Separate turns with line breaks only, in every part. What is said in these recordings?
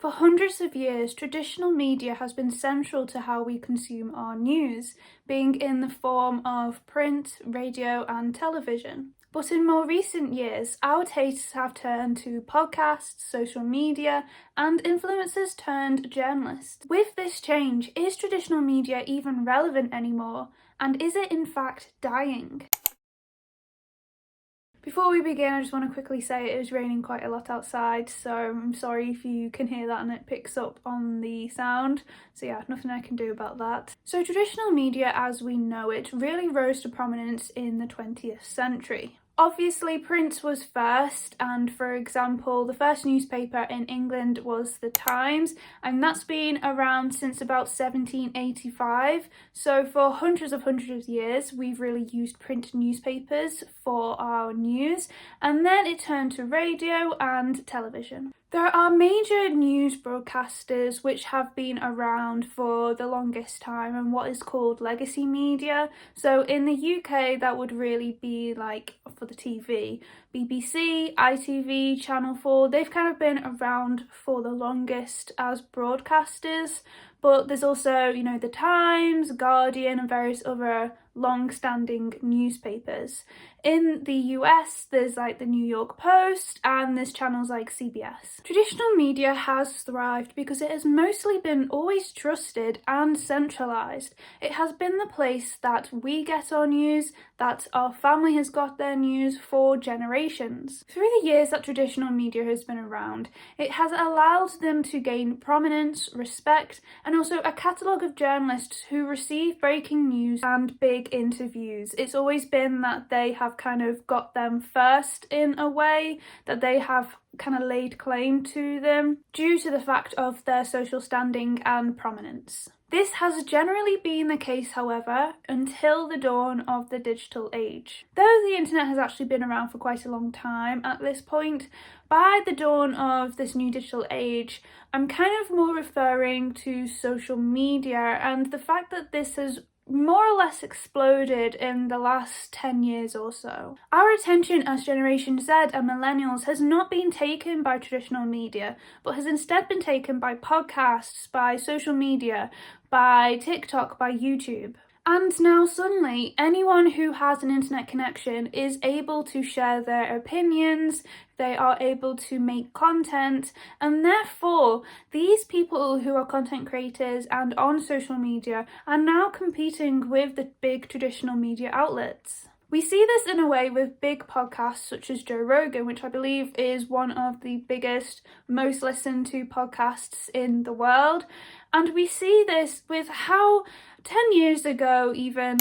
For hundreds of years, traditional media has been central to how we consume our news, being in the form of print, radio, and television. But in more recent years, our tastes have turned to podcasts, social media, and influencers turned journalists. With this change, is traditional media even relevant anymore? And is it in fact dying? Before we begin, I just want to quickly say it is raining quite a lot outside, so I'm sorry if you can hear that and it picks up on the sound. So yeah, nothing I can do about that. So traditional media as we know it really rose to prominence in the 20th century. Obviously, print was first, and for example, the first newspaper in England was The Times, and that's been around since about 1785. So for hundreds of years, we've really used print newspapers for our news, and then it turned to radio and television. There are major news broadcasters which have been around for the longest time and what is called legacy media. So in the UK, that would really be like for the TV, BBC, ITV, Channel 4, they've kind of been around for the longest as broadcasters. But there's also, The Times, Guardian, and various other long-standing newspapers. In the US, there's like the New York Post, and there's channels like CBS. Traditional media has thrived because it has mostly been always trusted and centralised. It has been the place that we get our news, that our family has got their news for generations. Through the years that traditional media has been around, it has allowed them to gain prominence, respect, and also a catalogue of journalists who receive breaking news and big interviews. It's always been that they have kind of got them first in a way, that they have kind of laid claim to them due to the fact of their social standing and prominence. This has generally been the case, however, until the dawn of the digital age. Though the internet has actually been around for quite a long time at this point, by the dawn of this new digital age, I'm kind of more referring to social media and the fact that this has more or less exploded in the last 10 years or so. Our attention as Generation Z and millennials has not been taken by traditional media, but has instead been taken by podcasts, by social media, by TikTok, by YouTube. And now suddenly, anyone who has an internet connection is able to share their opinions, they are able to make content, and therefore these people who are content creators and on social media are now competing with the big traditional media outlets. We see this in a way with big podcasts such as Joe Rogan, which I believe is one of the biggest, most listened to podcasts in the world. And we see this with how 10 years ago even,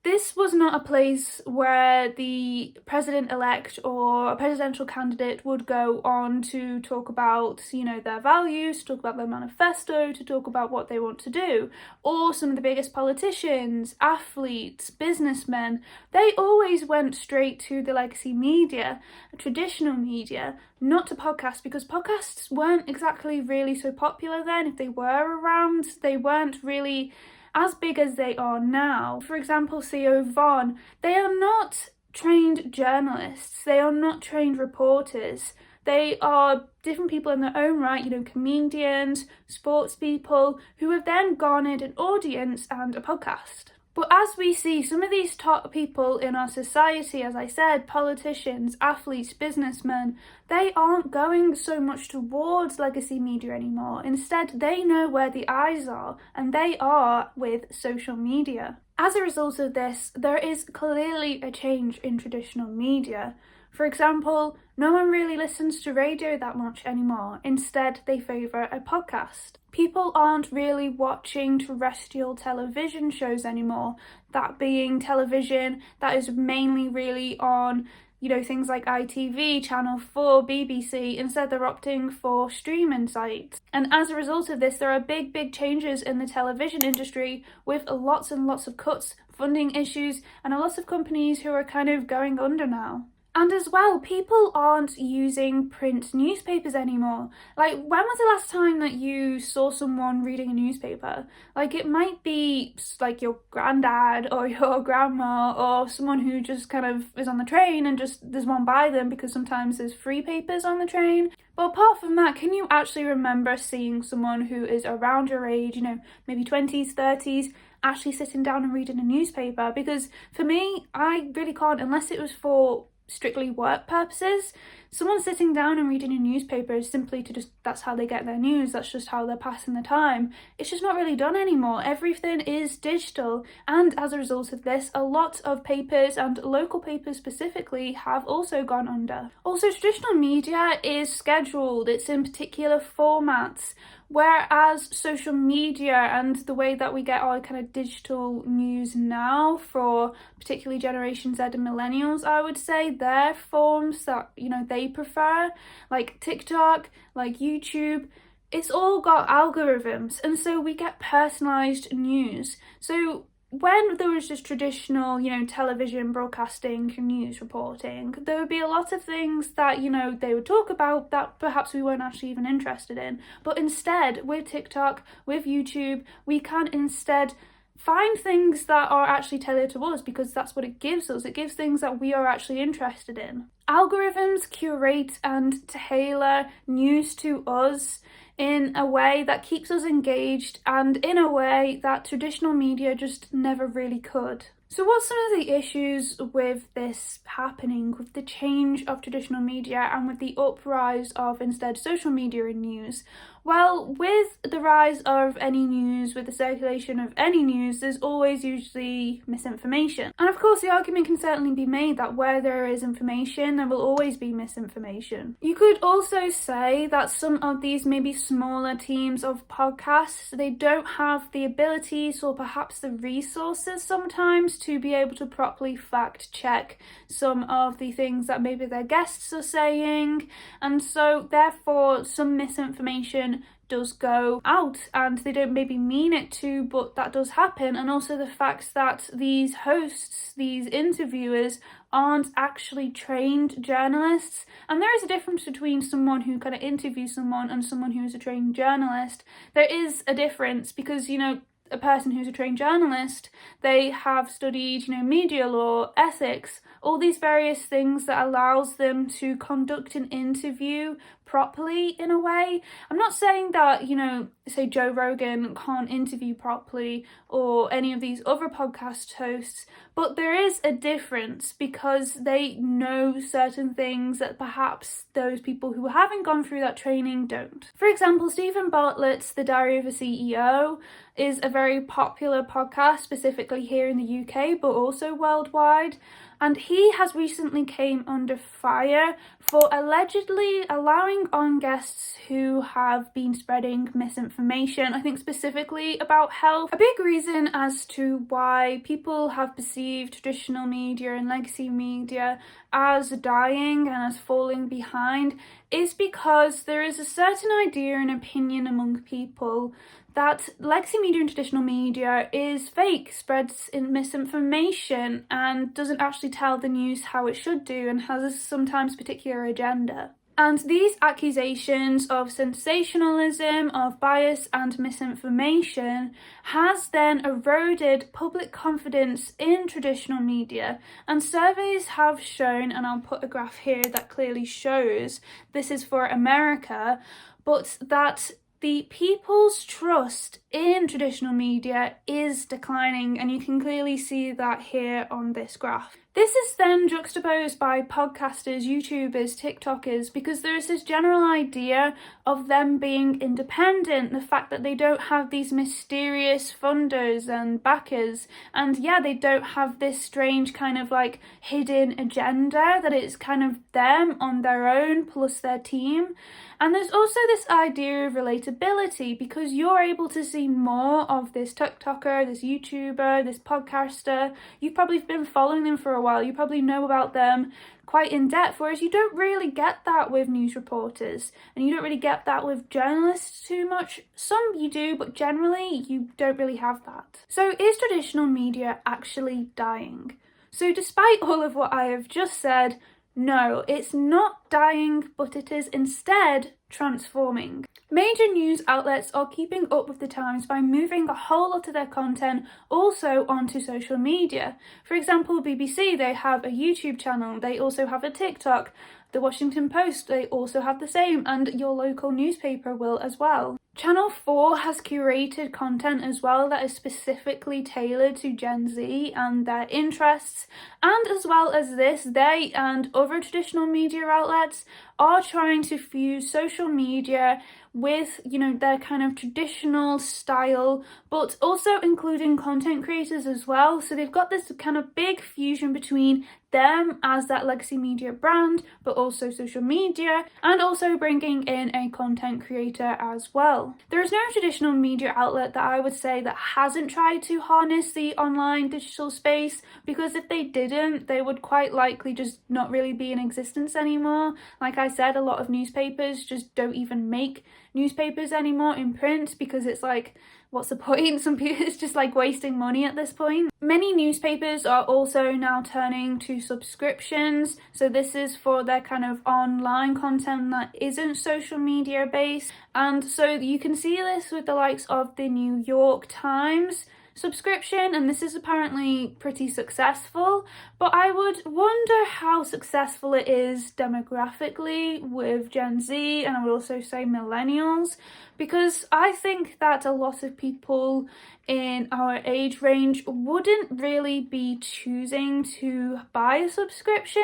this was not a place where the president-elect or a presidential candidate would go on to talk about, their values, to talk about their manifesto, to talk about what they want to do. Or some of the biggest politicians, athletes, businessmen, they always went straight to the legacy media, traditional media, not to podcasts, because podcasts weren't exactly really so popular then. If they were around, they weren't really as big as they are now. For example, Theo Von, they are not trained journalists, they are not trained reporters. They are different people in their own right, comedians, sports people, who have then garnered an audience and a podcast. But as we see, some of these top people in our society, as I said, politicians, athletes, businessmen, they aren't going so much towards legacy media anymore. Instead, they know where the eyes are, and they are with social media. As a result of this, there is clearly a change in traditional media. For example, no one really listens to radio that much anymore. Instead, they favour a podcast. People aren't really watching terrestrial television shows anymore, that being television that is mainly really on, things like ITV, Channel 4, BBC. Instead, they're opting for streaming sites. And as a result of this, there are big changes in the television industry with lots and lots of cuts, funding issues, and a lot of companies who are kind of going under now. And as well, people aren't using print newspapers anymore. Like, when was the last time that you saw someone reading a newspaper? Like, it might be like your granddad or your grandma or someone who just kind of is on the train and just there's one by them, because sometimes there's free papers on the train. But apart from that, can you actually remember seeing someone who is around your age, you know, maybe 20s, 30s, actually sitting down and reading a newspaper? Because for me, I really can't, unless it was for strictly work purposes. Someone sitting down and reading a newspaper is simply to just, that's how they get their news, that's just how they're passing the time. It's just not really done anymore. Everything is digital, and as a result of this, a lot of papers, and local papers specifically, have also gone under. Also, traditional media is scheduled, it's in particular formats, whereas social media and the way that we get our kind of digital news now, for particularly Generation Z and millennials, I would say, their forms that, you know, they prefer, like TikTok, like YouTube, it's all got algorithms, and so we get personalized news. So when there was just traditional, you know, television broadcasting, news reporting, there would be a lot of things that, you know, they would talk about that perhaps we weren't actually even interested in. But instead, with TikTok, with YouTube, we can instead find things that are actually tailored to us, because that's what it gives us. It gives things that we are actually interested in. Algorithms curate and tailor news to us in a way that keeps us engaged, and in a way that traditional media just never really could. So what's some of the issues with this happening, with the change of traditional media and with the uprise of instead social media and news? Well, with the rise of any news, with the circulation of any news, there's always usually misinformation. And of course, the argument can certainly be made that where there is information, there will always be misinformation. You could also say that some of these maybe smaller teams of podcasts, they don't have the abilities or perhaps the resources sometimes to be able to properly fact check some of the things that maybe their guests are saying. And so therefore, some misinformation does go out, and they don't maybe mean it to, but that does happen. And also the fact that these hosts, these interviewers, aren't actually trained journalists. And there is a difference between someone who kind of interviews someone and someone who is a trained journalist. There is a difference, because, you know, a person who's a trained journalist, they have studied, you know, media law, ethics, all these various things that allows them to conduct an interview properly in a way. I'm not saying that, you know, say Joe Rogan can't interview properly, or any of these other podcast hosts, but there is a difference, because they know certain things that perhaps those people who haven't gone through that training don't. For example, Stephen Bartlett's The Diary of a CEO is a very popular podcast, specifically here in the UK, but also worldwide. And he has recently came under fire for allegedly allowing on guests who have been spreading misinformation, I think specifically about health. A big reason as to why people have perceived traditional media and legacy media as dying and as falling behind is because there is a certain idea and opinion among people that legacy media and traditional media is fake, spreads in misinformation, and doesn't actually tell the news how it should do, and has a sometimes particular agenda. And these accusations of sensationalism, of bias and misinformation has then eroded public confidence in traditional media. And surveys have shown, and I'll put a graph here that clearly shows, this is for America, but that the people's trust in traditional media is declining, and you can clearly see that here on this graph. This is then juxtaposed by podcasters, YouTubers, TikTokers, because there is this general idea of them being independent, the fact that they don't have these mysterious funders and backers, and yeah, they don't have this strange kind of like hidden agenda, that it's kind of them on their own plus their team. And there's also this idea of relatability, because you're able to see more of this TikToker, this YouTuber, this podcaster. You've probably been following them for a while. You probably know about them quite in depth, whereas you don't really get that with news reporters, and you don't really get that with journalists too much. Some you do, but generally you don't really have that. So is traditional media actually dying? So despite all of what I have just said, No, it's not dying, but it is instead transforming. Major news outlets are keeping up with the times by moving a whole lot of their content also onto social media. For example, BBC, they have a YouTube channel, they also have a TikTok. The Washington Post, they also have the same, and your local newspaper will as well. Channel 4 has curated content as well that is specifically tailored to Gen Z and their interests, and as well as this, they and other traditional media outlets are trying to fuse social media with, you know, their kind of traditional style, but also including content creators as well. So they've got this kind of big fusion between them as that legacy media brand, but also social media, and also bringing in a content creator as well. There is no traditional media outlet that I would say that hasn't tried to harness the online digital space, because if they didn't, they would quite likely just not really be in existence anymore. Like I said, a lot of newspapers just don't even make newspapers anymore in print, because it's like, what's the point? Some people, it's just like wasting money at this point. Many newspapers are also now turning to subscriptions, so this is for their kind of online content that isn't social media based, and so you can see this with the likes of the New York Times subscription, and this is apparently pretty successful, but I would wonder how successful it is demographically with Gen Z, and I would also say millennials, because I think that a lot of people in our age range wouldn't really be choosing to buy a subscription.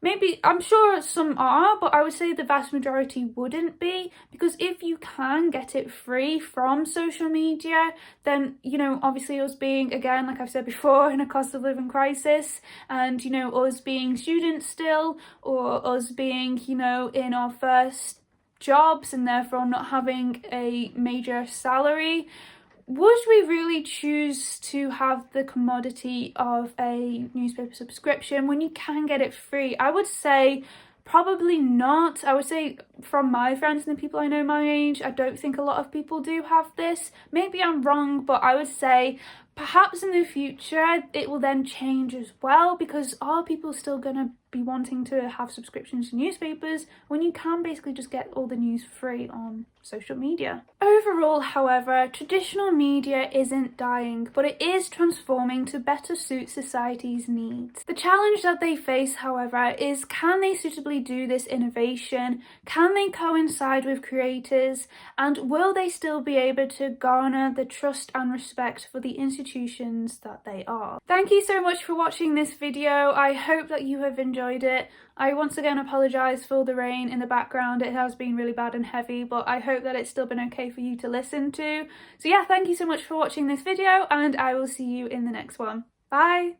Maybe, I'm sure some are, but I would say the vast majority wouldn't be, because if you can get it free from social media, then, you know, obviously us being, again, like I've said before, in a cost of living crisis, and, you know, us being students still, or us being, you know, in our first jobs and therefore not having a major salary, would we really choose to have the commodity of a newspaper subscription when you can get it free? I would say probably not. I would say from my friends and the people I know my age, I don't think a lot of people do have this. Maybe I'm wrong, but I would say perhaps in the future it will then change as well, because are people still going to be wanting to have subscriptions to newspapers when you can basically just get all the news free on social media? Overall, however, traditional media isn't dying, but it is transforming to better suit society's needs. The challenge that they face, however, is can they suitably do this innovation? Can they coincide with creators? And will they still be able to garner the trust and respect for the institutions that they are? Thank you so much for watching this video. I hope that you have enjoyed it. I once again apologise for the rain in the background. It has been really bad and heavy, but I hope that it's still been okay for you to listen to. So yeah, thank you so much for watching this video, and I will see you in the next one. Bye!